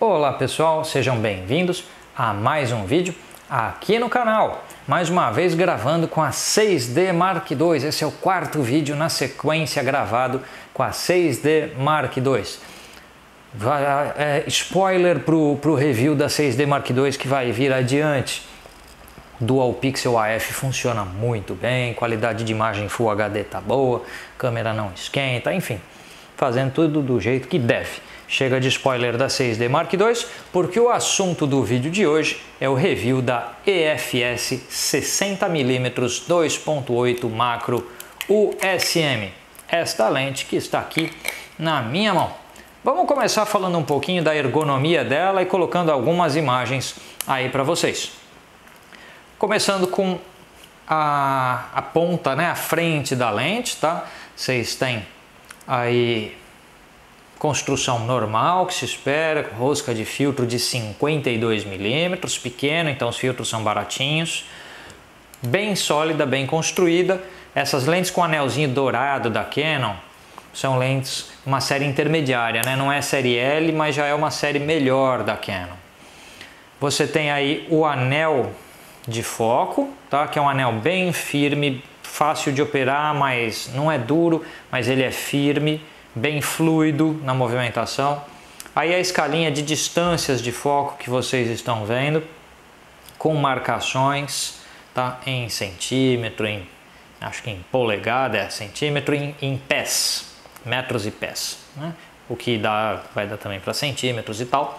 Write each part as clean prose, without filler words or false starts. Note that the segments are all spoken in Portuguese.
Olá pessoal, sejam bem-vindos a mais um vídeo aqui no canal. Mais uma vez gravando com a 6D Mark II. Esse é o quarto vídeo na sequência gravado com a 6D Mark II. Spoiler pro review da 6D Mark II que vai vir adiante. Dual Pixel AF funciona muito bem, qualidade de imagem Full HD tá boa, câmera não esquenta, enfim, fazendo tudo do jeito que deve. Chega de spoiler da 6D Mark II, porque o assunto do vídeo de hoje é o review da EFS 60mm 2.8 macro USM, esta lente que está aqui na minha mão. Vamos começar falando um pouquinho da ergonomia dela e colocando algumas imagens aí para vocês. Começando com a ponta, né, a frente da lente, tá? Vocês têm aí construção normal que se espera, rosca de filtro de 52mm, pequeno, então os filtros são baratinhos, bem sólida, bem construída. Essas lentes com anelzinho dourado da Canon são lentes, uma série intermediária, né? Não é série L, mas já é uma série melhor da Canon. Você tem aí o anel de foco, tá? Que é um anel bem firme, fácil de operar, mas não é duro, mas ele é firme, bem fluido na movimentação. Aí a escalinha de distâncias de foco que vocês estão vendo, com marcações, tá? Em centímetro, acho que em polegada, centímetro, em pés, metros e pés, né? O que vai dar também para centímetros e tal.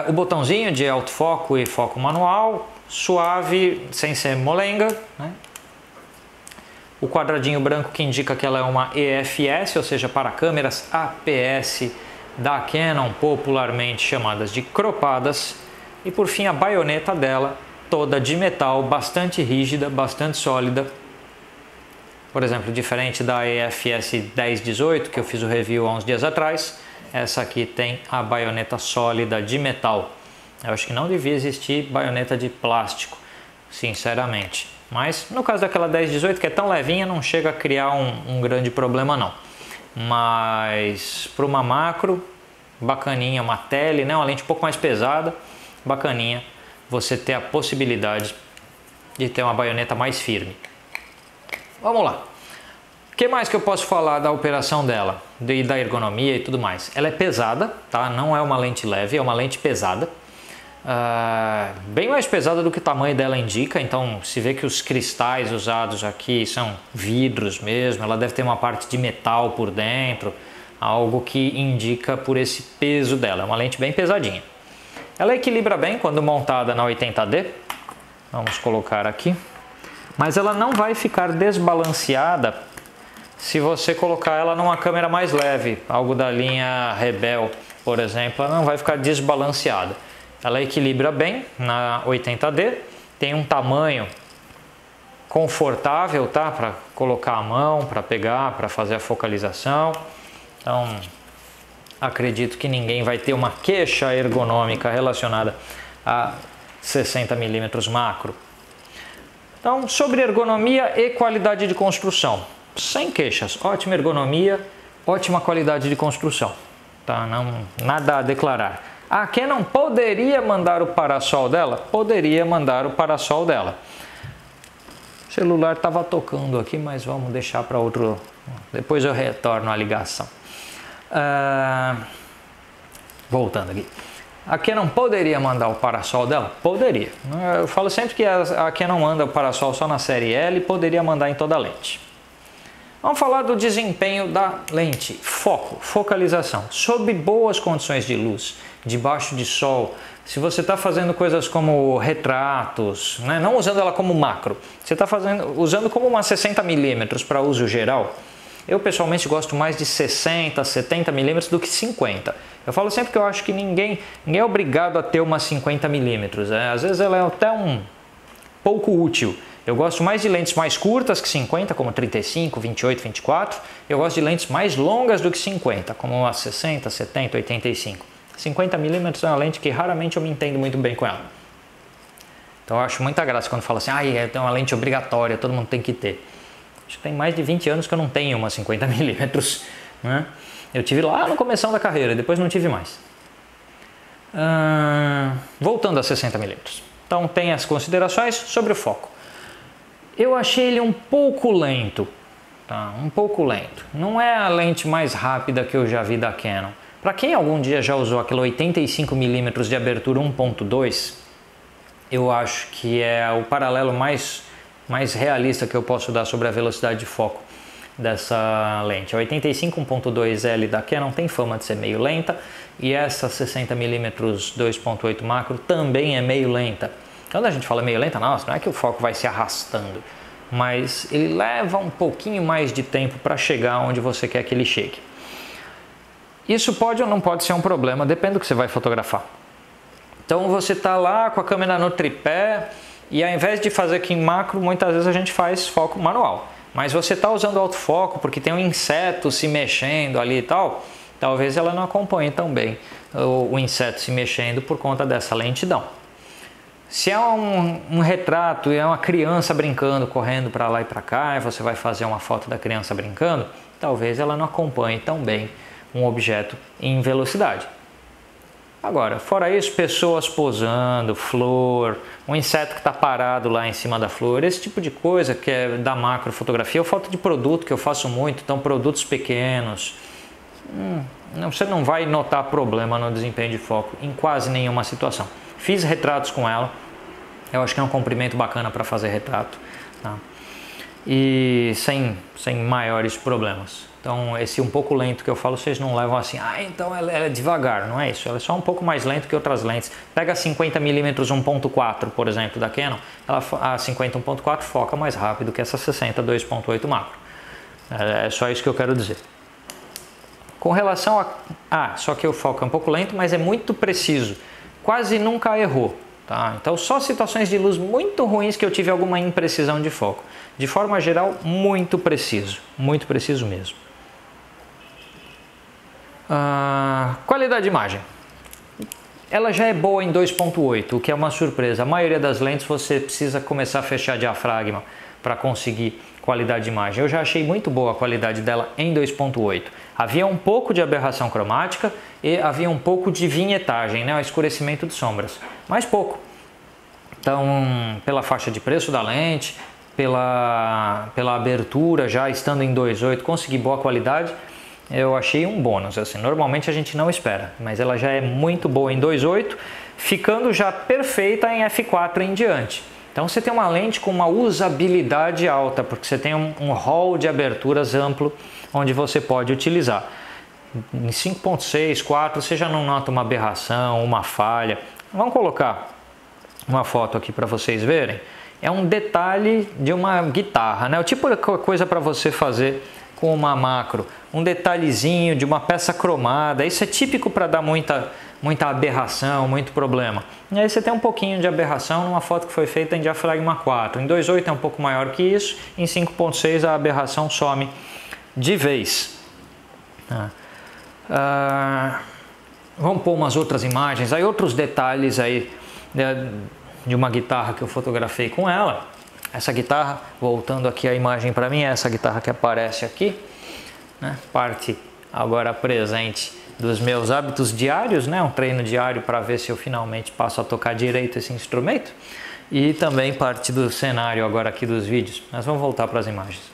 O botãozinho de autofoco e foco manual, suave, sem ser molenga, né? O quadradinho branco que indica que ela é uma EFS, ou seja, para câmeras APS da Canon, popularmente chamadas de cropadas. E por fim a baioneta dela, toda de metal, bastante rígida, bastante sólida. Por exemplo, diferente da EFS 1018, que eu fiz o review há uns dias atrás, essa aqui tem a baioneta sólida de metal. Eu acho que não devia existir baioneta de plástico, sinceramente. Mas no caso daquela 1018, que é tão levinha, não chega a criar um grande problema não. Mas para uma macro, bacaninha, uma tele, né? Uma lente um pouco mais pesada, bacaninha você ter a possibilidade de ter uma baioneta mais firme. Vamos lá. O que mais que eu posso falar da operação dela, da ergonomia e tudo mais? Ela é pesada, tá? Não é uma lente leve, é uma lente pesada. Bem mais pesada do que o tamanho dela indica, então se vê que os cristais usados aqui são vidros mesmo, ela deve ter uma parte de metal por dentro, algo que indica por esse peso dela. É uma lente bem pesadinha. Ela equilibra bem quando montada na 80D, vamos colocar aqui, mas ela não vai ficar desbalanceada se você colocar ela numa câmera mais leve, algo da linha Rebel, por exemplo, ela não vai ficar desbalanceada. Ela equilibra bem na 80D, tem um tamanho confortável, tá? Para colocar a mão, para pegar, para fazer a focalização. Então, acredito que ninguém vai ter uma queixa ergonômica relacionada a 60mm macro. Então, sobre ergonomia e qualidade de construção, sem queixas, ótima ergonomia, ótima qualidade de construção, tá? Nada a declarar. A Canon poderia mandar o parasol dela? Poderia mandar o parasol dela. O celular estava tocando aqui, mas vamos deixar para outro. Depois eu retorno a ligação. Voltando aqui. A Canon poderia mandar o parasol dela? Poderia. Eu falo sempre que a Canon manda o parasol só na série L e poderia mandar em toda a lente. Vamos falar do desempenho da lente. Foco, focalização. Sob boas condições de luz, debaixo de sol, se você está fazendo coisas como retratos, né? Não usando ela como macro, você está usando como uma 60mm para uso geral. Eu pessoalmente gosto mais de 60, 70mm do que 50. Eu falo sempre que eu acho que ninguém é obrigado a ter uma 50mm. Né? Às vezes ela é até um pouco útil. Eu gosto mais de lentes mais curtas que 50, como 35, 28, 24. Eu gosto de lentes mais longas do que 50, como a 60, 70, 85. 50mm é uma lente que raramente eu me entendo muito bem com ela. Então eu acho muita graça quando fala assim, é uma lente obrigatória, todo mundo tem que ter. Acho que tem mais de 20 anos que eu não tenho uma 50mm, né? Eu tive lá no começo da carreira, depois não tive mais. Voltando a 60mm. Então tem as considerações sobre o foco. Eu achei ele um pouco lento, tá? Um pouco lento. Não é a lente mais rápida que eu já vi da Canon. Para quem algum dia já usou aquela 85mm de abertura 1.2, eu acho que é o paralelo mais realista que eu posso dar sobre a velocidade de foco dessa lente. A 85 1.2L da Canon tem fama de ser meio lenta e essa 60mm 2.8 macro também é meio lenta. Quando a gente fala meio lenta, nossa, não é que o foco vai se arrastando, mas ele leva um pouquinho mais de tempo para chegar onde você quer que ele chegue. Isso pode ou não pode ser um problema, depende do que você vai fotografar. Então você está lá com a câmera no tripé e ao invés de fazer aqui em macro, muitas vezes a gente faz foco manual. Mas você está usando autofoco porque tem um inseto se mexendo ali e tal, talvez ela não acompanhe tão bem o inseto se mexendo por conta dessa lentidão. Se é um retrato e é uma criança brincando, correndo para lá e para cá, e você vai fazer uma foto da criança brincando, talvez ela não acompanhe tão bem um objeto em velocidade. Agora, fora isso, pessoas posando, flor, um inseto que está parado lá em cima da flor, esse tipo de coisa que é da macrofotografia, ou foto de produto que eu faço muito, então produtos pequenos, você não vai notar problema no desempenho de foco em quase nenhuma situação. Fiz retratos com ela, eu acho que é um comprimento bacana para fazer retrato, tá? E sem maiores problemas. Então esse um pouco lento que eu falo, vocês não levam assim, então ela é devagar, não é isso, ela é só um pouco mais lento que outras lentes. Pega a 50mm 1.4, por exemplo, da Canon, a 50 1.4 foca mais rápido que essa 60 2.8 macro. É só isso que eu quero dizer. Com relação só que o foco é um pouco lento, mas é muito preciso, quase nunca errou. Tá? Então só situações de luz muito ruins que eu tive alguma imprecisão de foco. De forma geral, muito preciso mesmo. Qualidade de imagem. Ela já é boa em 2.8, o que é uma surpresa. A maioria das lentes você precisa começar a fechar diafragma para conseguir qualidade de imagem. Eu já achei muito boa a qualidade dela em 2.8. Havia um pouco de aberração cromática e havia um pouco de vinhetagem, né? O escurecimento de sombras, mas pouco. Então, pela faixa de preço da lente, pela abertura, já estando em 2.8, consegui boa qualidade, eu achei um bônus. Assim, normalmente a gente não espera, mas ela já é muito boa em 2.8, ficando já perfeita em f4 em diante. Então você tem uma lente com uma usabilidade alta, porque você tem um hall de aberturas amplo, onde você pode utilizar. Em 5.6, 4, você já não nota uma aberração, uma falha. Vamos colocar uma foto aqui para vocês verem. É um detalhe de uma guitarra, né? O tipo de coisa para você fazer com uma macro. Um detalhezinho de uma peça cromada. Isso é típico para dar muita aberração, muito problema. E aí você tem um pouquinho de aberração numa foto que foi feita em diafragma 4. Em 2.8 é um pouco maior que isso. Em 5.6 a aberração some de vez. Vamos pôr umas outras imagens. Aí outros detalhes aí de uma guitarra que eu fotografei com ela. Essa guitarra, voltando aqui a imagem para mim, é essa guitarra que aparece aqui, né? Parte agora presente dos meus hábitos diários, né? Um treino diário para ver se eu finalmente passo a tocar direito esse instrumento, e também parte do cenário agora aqui dos vídeos. Mas vamos voltar para as imagens.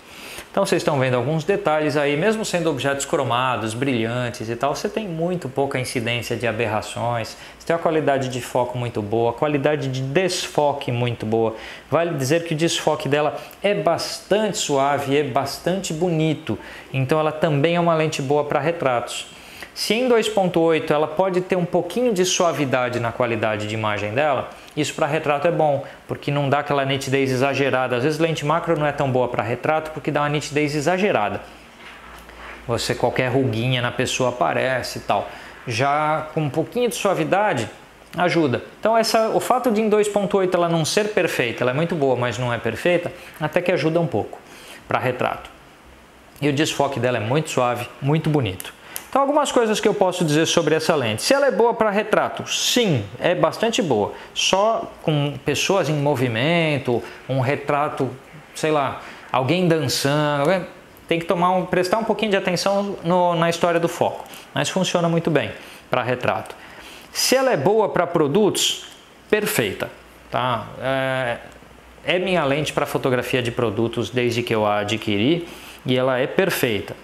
Então vocês estão vendo alguns detalhes aí, mesmo sendo objetos cromados, brilhantes e tal, você tem muito pouca incidência de aberrações, você tem uma qualidade de foco muito boa, qualidade de desfoque muito boa. Vale dizer que o desfoque dela é bastante suave e é bastante bonito, então ela também é uma lente boa para retratos. Se em 2.8 ela pode ter um pouquinho de suavidade na qualidade de imagem dela, isso para retrato é bom, porque não dá aquela nitidez exagerada. Às vezes lente macro não é tão boa para retrato porque dá uma nitidez exagerada. Qualquer ruguinha na pessoa aparece e tal. Já com um pouquinho de suavidade ajuda. Então o fato de em 2.8 ela não ser perfeita, ela é muito boa, mas não é perfeita, até que ajuda um pouco para retrato. E o desfoque dela é muito suave, muito bonito. Então algumas coisas que eu posso dizer sobre essa lente. Se ela é boa para retrato, sim, é bastante boa. Só com pessoas em movimento, um retrato, sei lá, alguém dançando, tem que prestar um pouquinho de atenção na história do foco. Mas funciona muito bem para retrato. Se ela é boa para produtos, perfeita, tá? É minha lente para fotografia de produtos desde que eu a adquiri e ela é perfeita.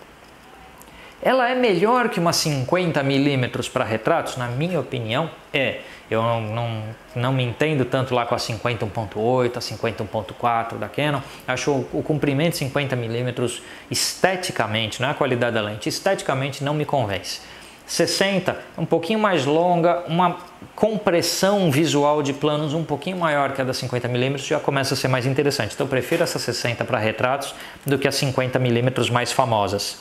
Ela é melhor que uma 50mm para retratos? Na minha opinião, é. Eu não me entendo tanto lá com a 50-1.8, a 50-1.4 da Canon. Acho o comprimento 50mm esteticamente, não é a qualidade da lente, esteticamente não me convence. 60, um pouquinho mais longa, uma compressão visual de planos um pouquinho maior que a da 50mm já começa a ser mais interessante. Então eu prefiro essa 60 para retratos do que as 50mm mais famosas.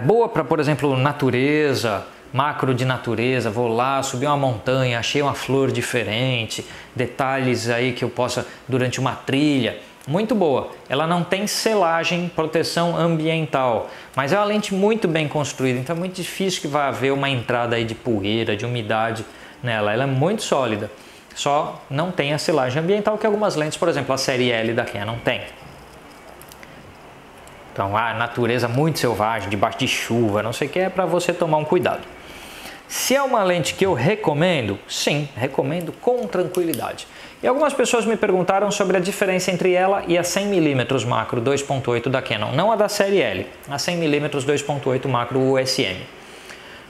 Boa para, por exemplo, natureza, macro de natureza, vou lá, subir uma montanha, achei uma flor diferente, detalhes aí que eu possa durante uma trilha. Muito boa. Ela não tem selagem, proteção ambiental, mas é uma lente muito bem construída, então é muito difícil que vai haver uma entrada aí de poeira, de umidade nela. Ela é muito sólida, só não tem a selagem ambiental que algumas lentes, por exemplo, a série L da Canon tem. Então, a natureza muito selvagem, debaixo de chuva, não sei o que, é para você tomar um cuidado. Se é uma lente que eu recomendo, sim, recomendo com tranquilidade. E algumas pessoas me perguntaram sobre a diferença entre ela e a 100mm macro 2.8 da Canon, não a da série L, a 100mm 2.8 macro USM.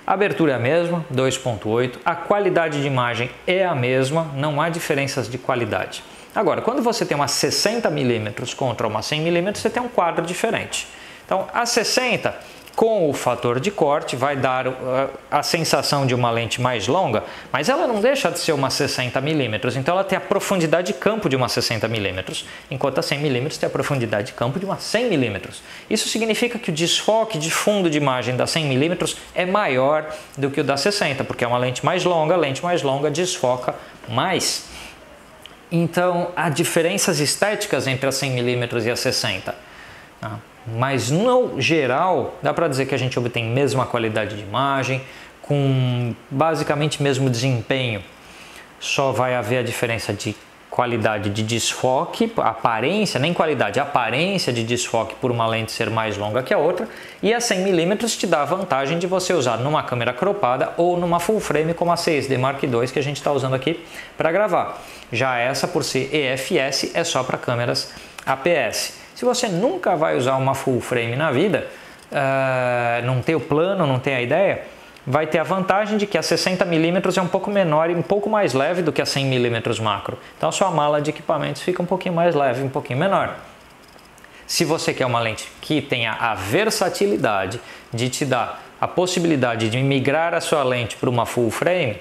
A abertura é a mesma, 2.8, a qualidade de imagem é a mesma, não há diferenças de qualidade. Agora, quando você tem uma 60mm contra uma 100mm, você tem um quadro diferente. Então, a 60, com o fator de corte, vai dar a sensação de uma lente mais longa, mas ela não deixa de ser uma 60mm, então ela tem a profundidade de campo de uma 60mm, enquanto a 100mm tem a profundidade de campo de uma 100mm. Isso significa que o desfoque de fundo de imagem da 100mm é maior do que o da 60, porque é uma lente mais longa, a lente mais longa desfoca mais. Então, há diferenças estéticas entre a 100mm e a 60. Mas, no geral, dá para dizer que a gente obtém mesma qualidade de imagem, com basicamente mesmo desempenho. Só vai haver a diferença de qualidade de desfoque, aparência, nem qualidade, aparência de desfoque por uma lente ser mais longa que a outra, e a 100mm te dá a vantagem de você usar numa câmera cropada ou numa full frame como a 6D Mark II que a gente está usando aqui para gravar. Já essa, por ser EFS, é só para câmeras APS. Se você nunca vai usar uma full frame na vida, não tem o plano, não tem a ideia, vai ter a vantagem de que a 60mm é um pouco menor e um pouco mais leve do que a 100mm macro. Então a sua mala de equipamentos fica um pouquinho mais leve, um pouquinho menor. Se você quer uma lente que tenha a versatilidade de te dar a possibilidade de migrar a sua lente para uma full frame,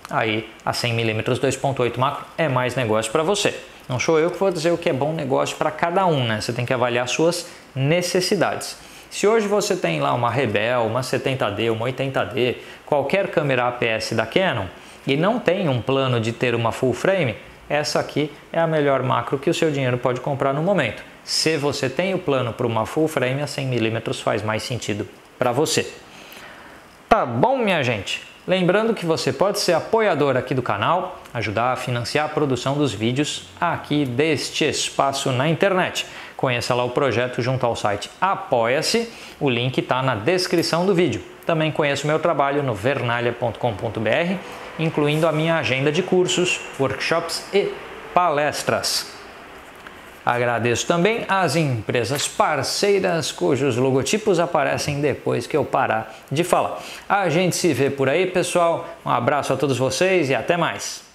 aí a 100mm 2.8 macro é mais negócio para você. Não sou eu que vou dizer o que é bom negócio para cada um, né? Você tem que avaliar suas necessidades. Se hoje você tem lá uma Rebel, uma 70D, uma 80D, qualquer câmera APS da Canon e não tem um plano de ter uma full frame, essa aqui é a melhor macro que o seu dinheiro pode comprar no momento. Se você tem o plano para uma full frame, a 100mm faz mais sentido para você. Tá bom, minha gente? Lembrando que você pode ser apoiador aqui do canal, ajudar a financiar a produção dos vídeos aqui deste espaço na internet. Conheça lá o projeto junto ao site Apoia-se, o link está na descrição do vídeo. Também conheça o meu trabalho no vernalha.com.br, incluindo a minha agenda de cursos, workshops e palestras. Agradeço também às empresas parceiras cujos logotipos aparecem depois que eu parar de falar. A gente se vê por aí, pessoal. Um abraço a todos vocês e até mais!